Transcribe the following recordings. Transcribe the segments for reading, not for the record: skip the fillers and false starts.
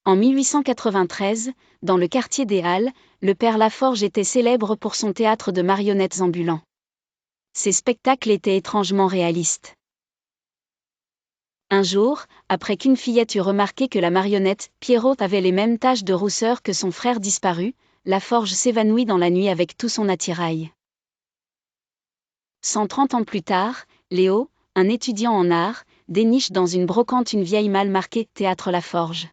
En 1893, dans le quartier des Halles, le père Laforge était célèbre pour son théâtre de marionnettes ambulants. Ses spectacles étaient étrangement réalistes. Un jour, après qu'une fillette eut remarqué que la marionnette, Pierrot, avait les mêmes taches de rousseur que son frère disparu, Laforge s'évanouit dans la nuit avec tout son attirail. 130 ans plus tard, Léo, un étudiant en art, déniche dans une brocante une vieille malle marquée « Théâtre Laforge ».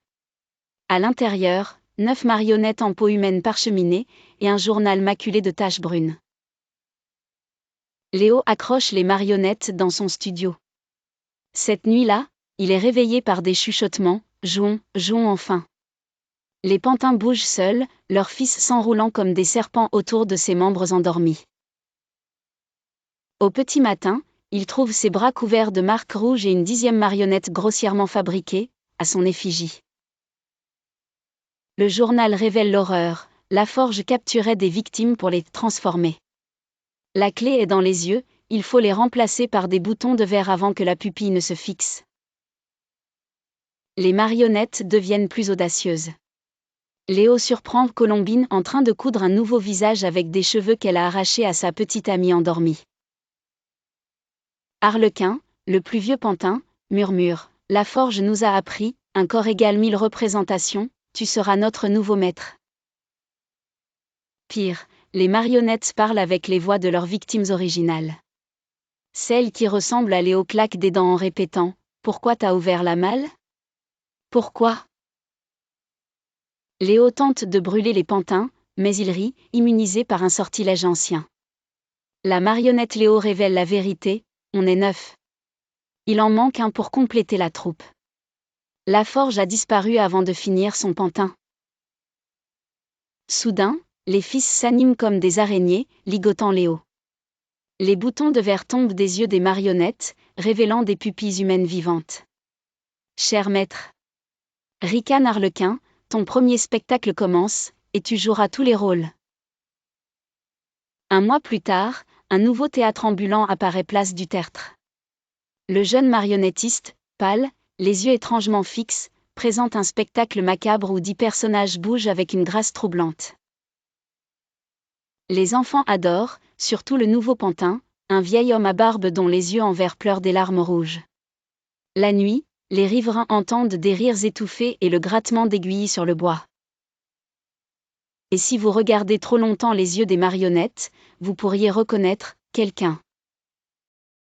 À l'intérieur, 9 marionnettes en peau humaine parcheminées, et un journal maculé de taches brunes. Léo accroche les marionnettes dans son studio. Cette nuit-là, il est réveillé par des chuchotements, « Jouons, jouons enfin ». Les pantins bougent seuls, leurs fils s'enroulant comme des serpents autour de ses membres endormis. Au petit matin, il trouve ses bras couverts de marques rouges et une 10e marionnette grossièrement fabriquée, à son effigie. Le journal révèle l'horreur, Laforge capturait des victimes pour les transformer. La clé est dans les yeux, il faut les remplacer par des boutons de verre avant que la pupille ne se fixe. Les marionnettes deviennent plus audacieuses. Léo surprend Colombine en train de coudre un nouveau visage avec des cheveux qu'elle a arrachés à sa petite amie endormie. Arlequin, le plus vieux pantin, murmure « Laforge nous a appris, un corps égale 1000 représentations, tu seras notre nouveau maître. » Pire, les marionnettes parlent avec les voix de leurs victimes originales. Celle qui ressemble à Léo claque des dents en répétant « Pourquoi t'as ouvert la malle ? Pourquoi ?» Léo tente de brûler les pantins, mais il rit, immunisé par un sortilège ancien. La marionnette Léo révèle la vérité, on est 9. Il en manque un pour compléter la troupe. Laforge a disparu avant de finir son pantin. Soudain, les fils s'animent comme des araignées, ligotant Léo. Les boutons de verre tombent des yeux des marionnettes, révélant des pupilles humaines vivantes. Cher maître, ricane Arlequin, ton premier spectacle commence, et tu joueras tous les rôles. Un mois plus tard, un nouveau théâtre ambulant apparaît place du Tertre. Le jeune marionnettiste, pâle, les yeux étrangement fixes, présente un spectacle macabre où 10 personnages bougent avec une grâce troublante. Les enfants adorent, surtout le nouveau pantin, un vieil homme à barbe dont les yeux en verre pleurent des larmes rouges. La nuit, les riverains entendent des rires étouffés et le grattement d'aiguilles sur le bois. Et si vous regardez trop longtemps les yeux des marionnettes, vous pourriez reconnaître quelqu'un.